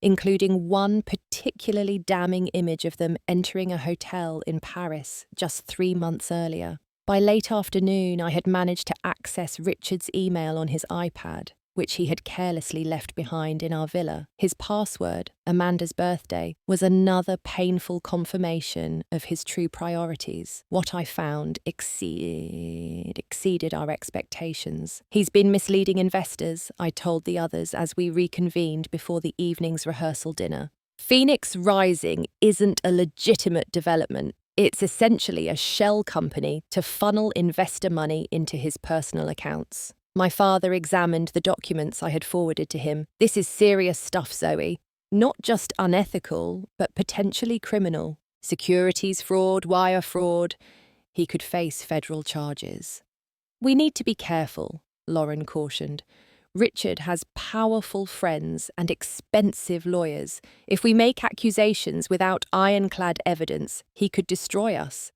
including one particularly damning image of them entering a hotel in Paris just 3 months earlier. By late afternoon, I had managed to access Richard's email on his iPad, which he had carelessly left behind in our villa. His password, Amanda's birthday, was another painful confirmation of his true priorities. What I found exceeded our expectations. "He's been misleading investors," I told the others as we reconvened before the evening's rehearsal dinner. "Phoenix Rising isn't a legitimate development. It's essentially a shell company to funnel investor money into his personal accounts." My father examined the documents I had forwarded to him. "This is serious stuff, Zoe. Not just unethical, but potentially criminal. Securities fraud, wire fraud. He could face federal charges." "We need to be careful," Lauren cautioned. "Richard has powerful friends and expensive lawyers. If we make accusations without ironclad evidence, he could destroy us."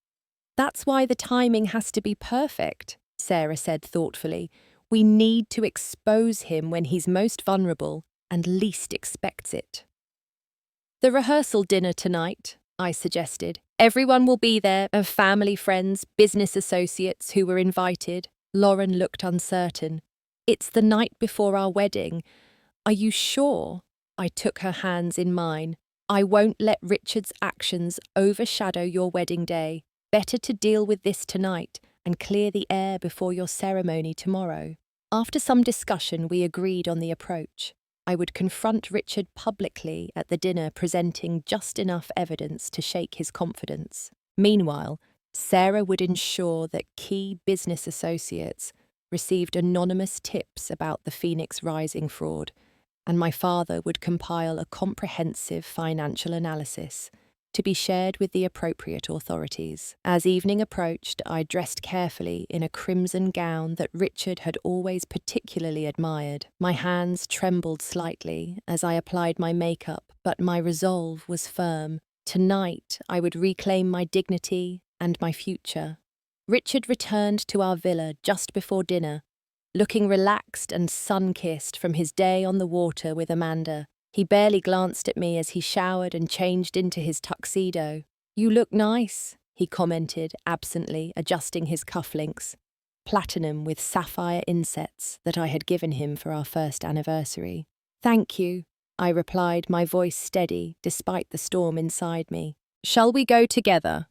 "That's why the timing has to be perfect," Sarah said thoughtfully. "We need to expose him when he's most vulnerable and least expects it." "The rehearsal dinner tonight," I suggested. "Everyone will be there, family, friends, business associates who were invited." Lauren looked uncertain. "It's the night before our wedding. Are you sure?" I took her hands in mine. "I won't let Richard's actions overshadow your wedding day. Better to deal with this tonight and clear the air before your ceremony tomorrow." After some discussion, we agreed on the approach. I would confront Richard publicly at the dinner, presenting just enough evidence to shake his confidence. Meanwhile, Sarah would ensure that key business associates received anonymous tips about the Phoenix Rising fraud, and my father would compile a comprehensive financial analysis to be shared with the appropriate authorities. As evening approached, I dressed carefully in a crimson gown that Richard had always particularly admired. My hands trembled slightly as I applied my makeup, but my resolve was firm. Tonight, I would reclaim my dignity and my future. Richard returned to our villa just before dinner, looking relaxed and sun-kissed from his day on the water with Amanda. He barely glanced at me as he showered and changed into his tuxedo. "You look nice," he commented absently, adjusting his cufflinks, platinum with sapphire insets that I had given him for our first anniversary. "Thank you," I replied, my voice steady despite the storm inside me. "Shall we go together?"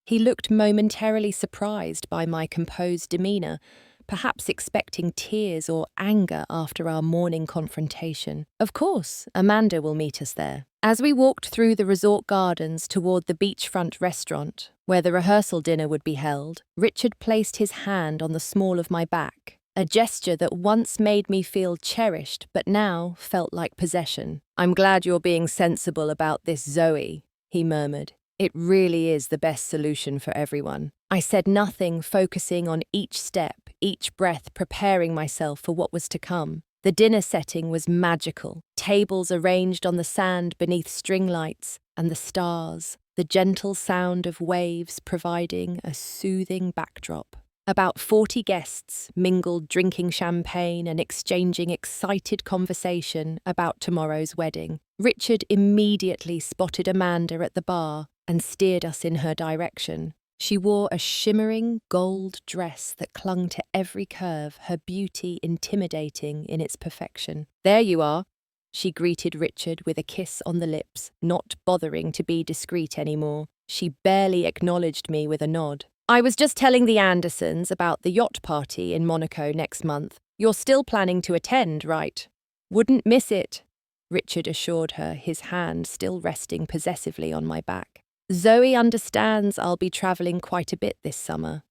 He looked momentarily surprised by my composed demeanour, perhaps expecting tears or anger after our morning confrontation. "Of course, Amanda will meet us there." As we walked through the resort gardens toward the beachfront restaurant, where the rehearsal dinner would be held, Richard placed his hand on the small of my back, a gesture that once made me feel cherished but now felt like possession. "I'm glad you're being sensible about this, Zoe," he murmured. It really is the best solution for everyone. I said nothing, focusing on each step, each breath, preparing myself for what was to come. The dinner setting was magical. Tables arranged on the sand beneath string lights, and the stars, the gentle sound of waves providing a soothing backdrop. About 40 guests mingled, drinking champagne and exchanging excited conversation about tomorrow's wedding. Richard immediately spotted Amanda at the bar and steered us in her direction. She wore a shimmering gold dress that clung to every curve, her beauty intimidating in its perfection. "There you are," she greeted Richard with a kiss on the lips, not bothering to be discreet anymore. She barely acknowledged me with a nod. "I was just telling the Andersons about the yacht party in Monaco next month. You're still planning to attend, right?" "Wouldn't miss it," Richard assured her, his hand still resting possessively on my back. "Zoe understands I'll be travelling quite a bit this summer."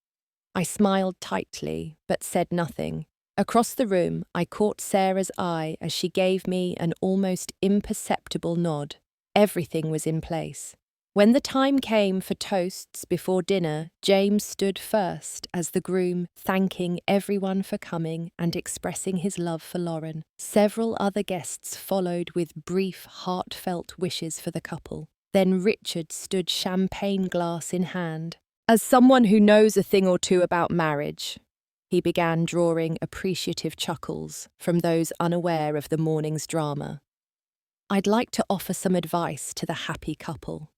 I smiled tightly, but said nothing. Across the room, I caught Sarah's eye as she gave me an almost imperceptible nod. Everything was in place. When the time came for toasts before dinner, James stood first as the groom, thanking everyone for coming and expressing his love for Lauren. Several other guests followed with brief, heartfelt wishes for the couple. Then Richard stood, champagne glass in hand. "As someone who knows a thing or two about marriage," he began, drawing appreciative chuckles from those unaware of the morning's drama, "I'd like to offer some advice to the happy couple."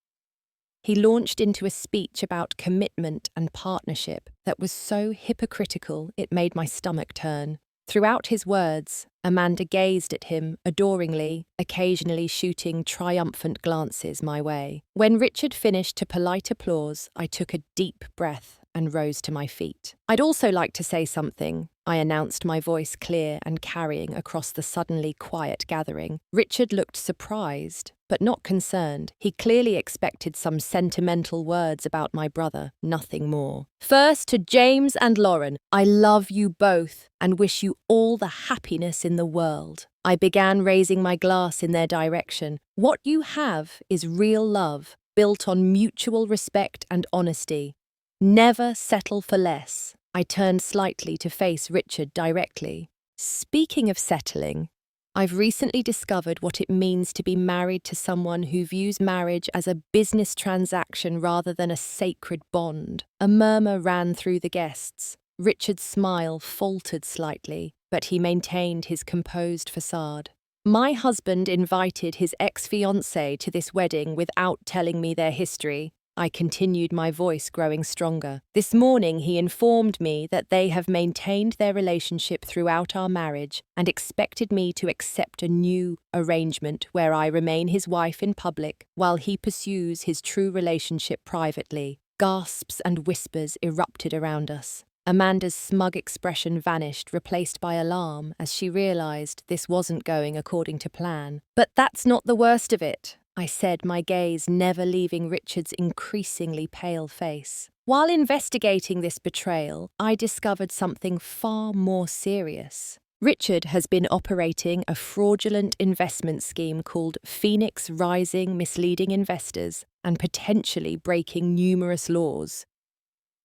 He launched into a speech about commitment and partnership that was so hypocritical it made my stomach turn. Throughout his words, Amanda gazed at him adoringly, occasionally shooting triumphant glances my way. When Richard finished to polite applause, I took a deep breath and rose to my feet. "I'd also like to say something," I announced, my voice clear and carrying across the suddenly quiet gathering. Richard looked surprised, but not concerned. He clearly expected some sentimental words about my brother, nothing more. "First, to James and Lauren, I love you both and wish you all the happiness in the world." I began, raising my glass in their direction. "What you have is real love, built on mutual respect and honesty. Never settle for less." I turned slightly to face Richard directly. "Speaking of settling, I've recently discovered what it means to be married to someone who views marriage as a business transaction rather than a sacred bond." A murmur ran through the guests. Richard's smile faltered slightly, but he maintained his composed facade. "My husband invited his ex-fiancée to this wedding without telling me their history," I continued, my voice growing stronger. "This morning he informed me that they have maintained their relationship throughout our marriage and expected me to accept a new arrangement where I remain his wife in public while he pursues his true relationship privately." Gasps and whispers erupted around us. Amanda's smug expression vanished, replaced by alarm as she realized this wasn't going according to plan. "But that's not the worst of it," I said, my gaze never leaving Richard's increasingly pale face. "While investigating this betrayal, I discovered something far more serious. Richard has been operating a fraudulent investment scheme called Phoenix Rising, misleading investors and potentially breaking numerous laws."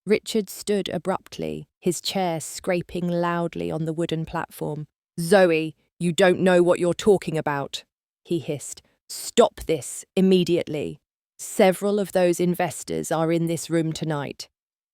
Richard stood abruptly, his chair scraping loudly on the wooden platform. "Zoe, you don't know what you're talking about," he hissed. "Stop this immediately. Several of those investors are in this room tonight."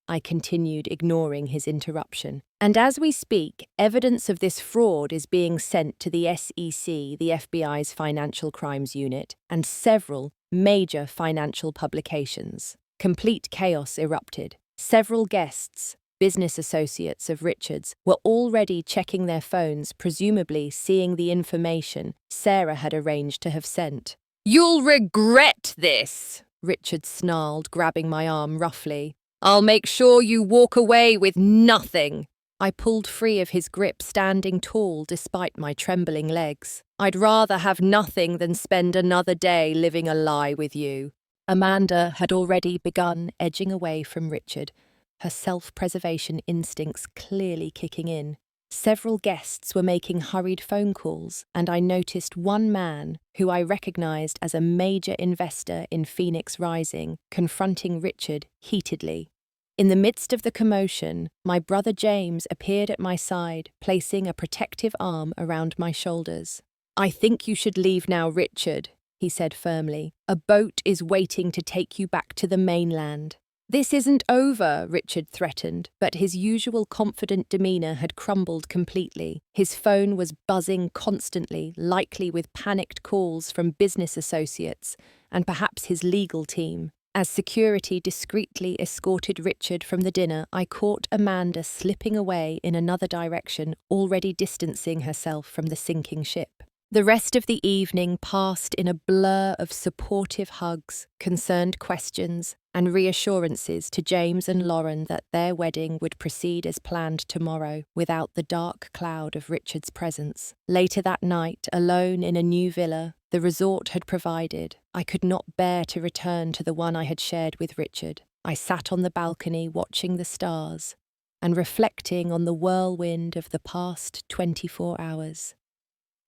I continued, ignoring his interruption. "And as we speak, evidence of this fraud is being sent to the SEC, the FBI's Financial Crimes Unit, and several major financial publications." Complete chaos erupted. Several guests, business associates of Richard's, were already checking their phones, presumably seeing the information Sarah had arranged to have sent. "You'll regret this," Richard snarled, grabbing my arm roughly. "I'll make sure you walk away with nothing." I pulled free of his grip, standing tall despite my trembling legs. "I'd rather have nothing than spend another day living a lie with you." Amanda had already begun edging away from Richard, her self-preservation instincts clearly kicking in. Several guests were making hurried phone calls, and I noticed one man, who I recognized as a major investor in Phoenix Rising, confronting Richard heatedly. In the midst of the commotion, my brother James appeared at my side, placing a protective arm around my shoulders. "I think you should leave now, Richard," he said firmly. "A boat is waiting to take you back to the mainland." "This isn't over," Richard threatened, but his usual confident demeanor had crumbled completely. His phone was buzzing constantly, likely with panicked calls from business associates and perhaps his legal team. As security discreetly escorted Richard from the dinner, I caught Amanda slipping away in another direction, already distancing herself from the sinking ship. The rest of the evening passed in a blur of supportive hugs, concerned questions, and reassurances to James and Lauren that their wedding would proceed as planned tomorrow, without the dark cloud of Richard's presence. Later that night, alone in a new villa the resort had provided, I could not bear to return to the one I had shared with Richard. I sat on the balcony watching the stars and reflecting on the whirlwind of the past 24 hours.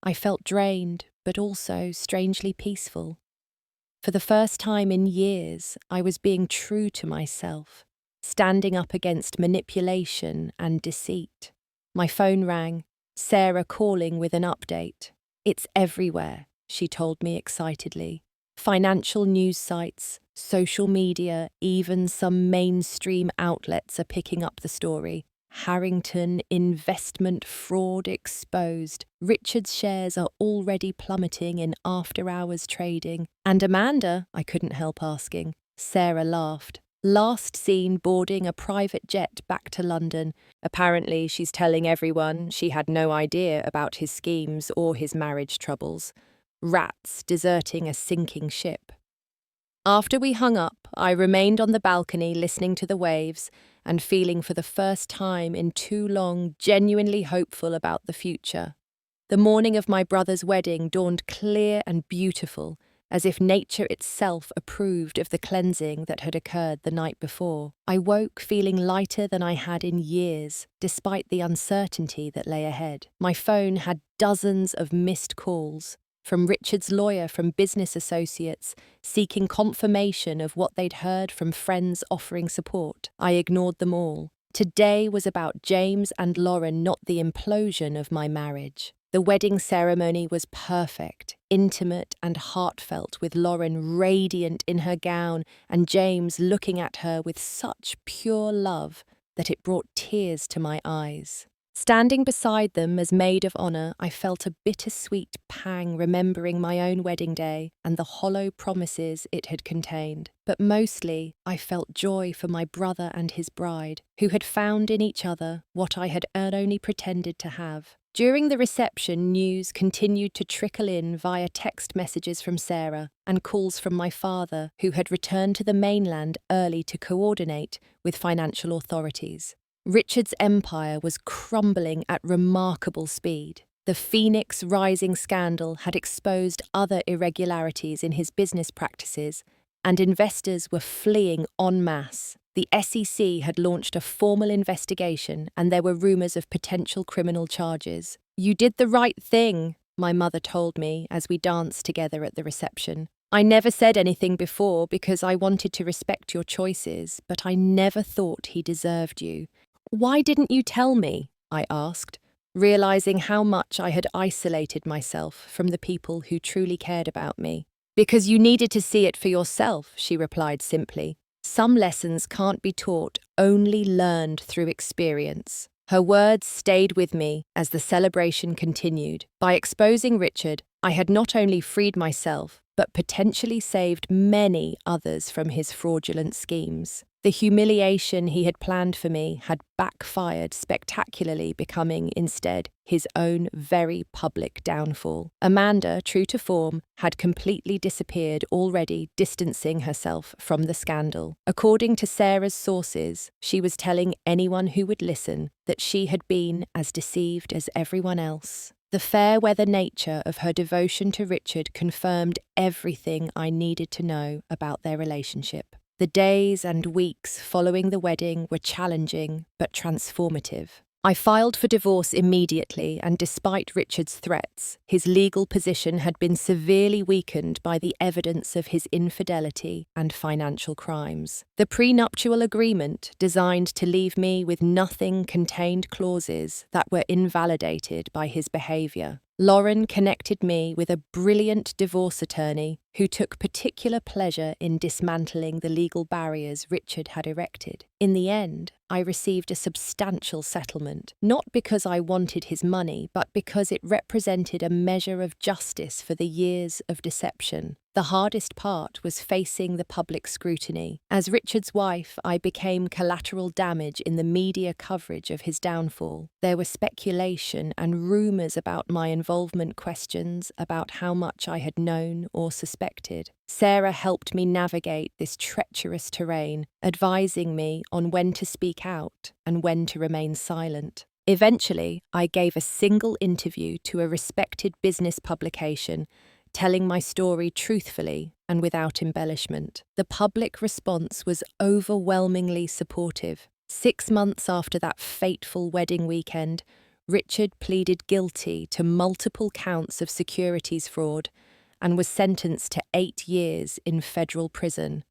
I felt drained, but also strangely peaceful. For the first time in years, I was being true to myself, standing up against manipulation and deceit. My phone rang, Sarah calling with an update. "It's everywhere," she told me excitedly. "Financial news sites, social media, even some mainstream outlets are picking up the story. Harrington investment fraud exposed. Richard's shares are already plummeting in after-hours trading." "And Amanda?" I couldn't help asking. Sarah laughed. "Last seen boarding a private jet back to London. Apparently she's telling everyone she had no idea about his schemes or his marriage troubles. Rats deserting a sinking ship." After we hung up, I remained on the balcony listening to the waves and feeling for the first time in too long genuinely hopeful about the future. The morning of my brother's wedding dawned clear and beautiful, as if nature itself approved of the cleansing that had occurred the night before. I woke feeling lighter than I had in years, despite the uncertainty that lay ahead. My phone had dozens of missed calls, from Richard's lawyer, from business associates, seeking confirmation of what they'd heard from friends offering support. I ignored them all. Today was about James and Lauren, not the implosion of my marriage. The wedding ceremony was perfect, intimate and heartfelt, with Lauren radiant in her gown and James looking at her with such pure love that it brought tears to my eyes. Standing beside them as maid of honour, I felt a bittersweet pang remembering my own wedding day and the hollow promises it had contained. But mostly, I felt joy for my brother and his bride, who had found in each other what I had only pretended to have. During the reception, news continued to trickle in via text messages from Sarah and calls from my father, who had returned to the mainland early to coordinate with financial authorities. Richard's empire was crumbling at remarkable speed. The Phoenix Rising scandal had exposed other irregularities in his business practices, and investors were fleeing en masse. The SEC had launched a formal investigation, and there were rumours of potential criminal charges. "You did the right thing," my mother told me as we danced together at the reception. "I never said anything before because I wanted to respect your choices, but I never thought he deserved you." "Why didn't you tell me?" I asked, realizing how much I had isolated myself from the people who truly cared about me. "Because you needed to see it for yourself," she replied simply. "Some lessons can't be taught, only learned through experience." Her words stayed with me as the celebration continued. By exposing Richard, I had not only freed myself, but potentially saved many others from his fraudulent schemes. The humiliation he had planned for me had backfired spectacularly, becoming, instead, his own very public downfall. Amanda, true to form, had completely disappeared, already distancing herself from the scandal. According to Sarah's sources, she was telling anyone who would listen that she had been as deceived as everyone else. The fair-weather nature of her devotion to Richard confirmed everything I needed to know about their relationship. The days and weeks following the wedding were challenging but transformative. I filed for divorce immediately, and despite Richard's threats, his legal position had been severely weakened by the evidence of his infidelity and financial crimes. The prenuptial agreement, designed to leave me with nothing, contained clauses that were invalidated by his behaviour. Lauren connected me with a brilliant divorce attorney who took particular pleasure in dismantling the legal barriers Richard had erected. In the end, I received a substantial settlement, not because I wanted his money, but because it represented a measure of justice for the years of deception. The hardest part was facing the public scrutiny. As Richard's wife, I became collateral damage in the media coverage of his downfall. There was speculation and rumours about my involvement, questions about how much I had known or suspected. Sarah helped me navigate this treacherous terrain, advising me on when to speak out and when to remain silent. Eventually, I gave a single interview to a respected business publication, telling my story truthfully and without embellishment. The public response was overwhelmingly supportive. 6 months after that fateful wedding weekend, Richard pleaded guilty to multiple counts of securities fraud and was sentenced to 8 years in federal prison.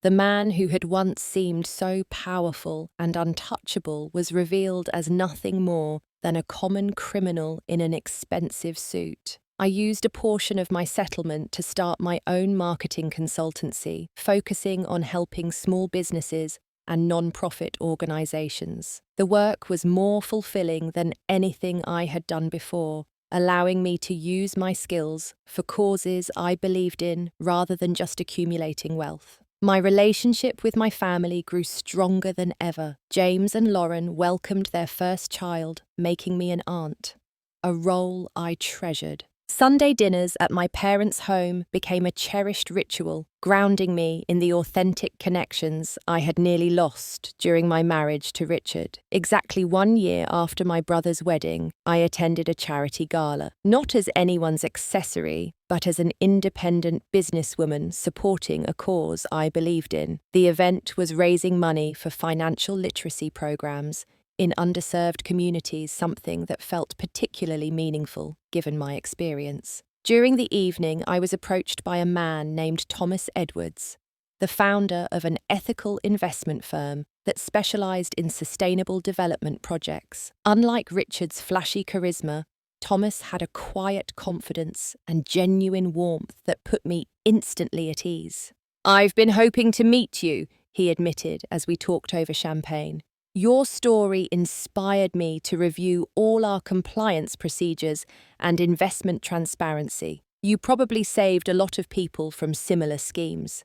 The man who had once seemed so powerful and untouchable was revealed as nothing more than a common criminal in an expensive suit. I used a portion of my settlement to start my own marketing consultancy, focusing on helping small businesses and non-profit organisations. The work was more fulfilling than anything I had done before, allowing me to use my skills for causes I believed in rather than just accumulating wealth. My relationship with my family grew stronger than ever. James and Lauren welcomed their first child, making me an aunt, a role I treasured. Sunday dinners at my parents' home became a cherished ritual, grounding me in the authentic connections I had nearly lost during my marriage to Richard. Exactly 1 year after my brother's wedding, I attended a charity gala, not as anyone's accessory, but as an independent businesswoman supporting a cause I believed in. The event was raising money for financial literacy programs in underserved communities, something that felt particularly meaningful, given my experience. During the evening, I was approached by a man named Thomas Edwards, the founder of an ethical investment firm that specialized in sustainable development projects. Unlike Richard's flashy charisma, Thomas had a quiet confidence and genuine warmth that put me instantly at ease. "I've been hoping to meet you," he admitted as we talked over champagne. "Your story inspired me to review all our compliance procedures and investment transparency. You probably saved a lot of people from similar schemes."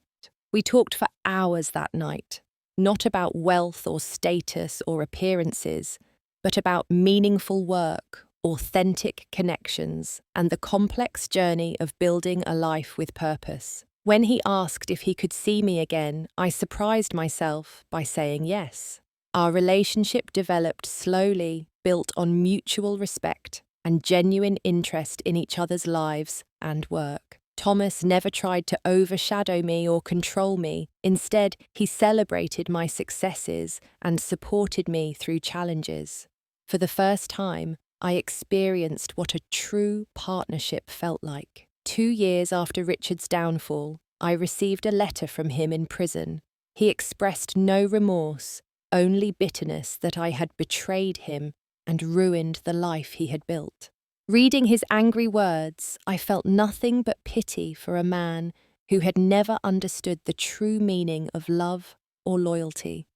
We talked for hours that night, not about wealth or status or appearances, but about meaningful work, authentic connections, and the complex journey of building a life with purpose. When he asked if he could see me again, I surprised myself by saying yes. Our relationship developed slowly, built on mutual respect and genuine interest in each other's lives and work. Thomas never tried to overshadow me or control me. Instead, he celebrated my successes and supported me through challenges. For the first time, I experienced what a true partnership felt like. 2 years after Richard's downfall, I received a letter from him in prison. He expressed no remorse, only bitterness that I had betrayed him and ruined the life he had built. Reading his angry words, I felt nothing but pity for a man who had never understood the true meaning of love or loyalty.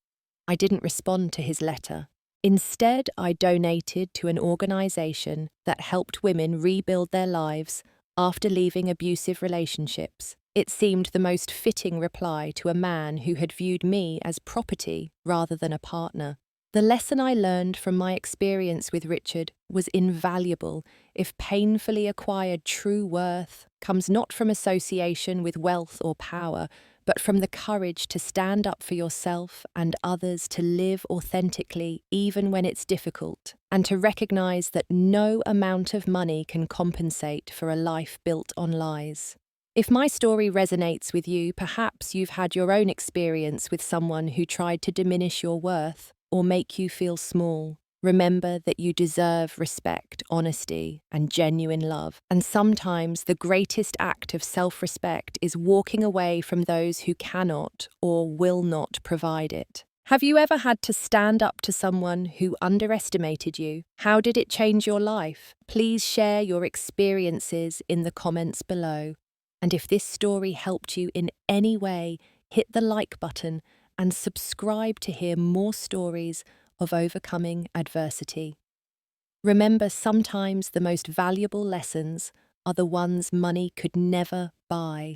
I didn't respond to his letter. Instead, I donated to an organization that helped women rebuild their lives after leaving abusive relationships. It seemed the most fitting reply to a man who had viewed me as property rather than a partner. The lesson I learned from my experience with Richard was invaluable if painfully acquired true worth comes not from association with wealth or power, but from the courage to stand up for yourself and others, to live authentically even when it's difficult, and to recognize that no amount of money can compensate for a life built on lies. If my story resonates with you, perhaps you've had your own experience with someone who tried to diminish your worth or make you feel small. Remember that you deserve respect, honesty, and genuine love. And sometimes the greatest act of self-respect is walking away from those who cannot or will not provide it. Have you ever had to stand up to someone who underestimated you? How did it change your life? Please share your experiences in the comments below. And if this story helped you in any way, hit the like button and subscribe to hear more stories of overcoming adversity. Remember, sometimes the most valuable lessons are the ones money could never buy.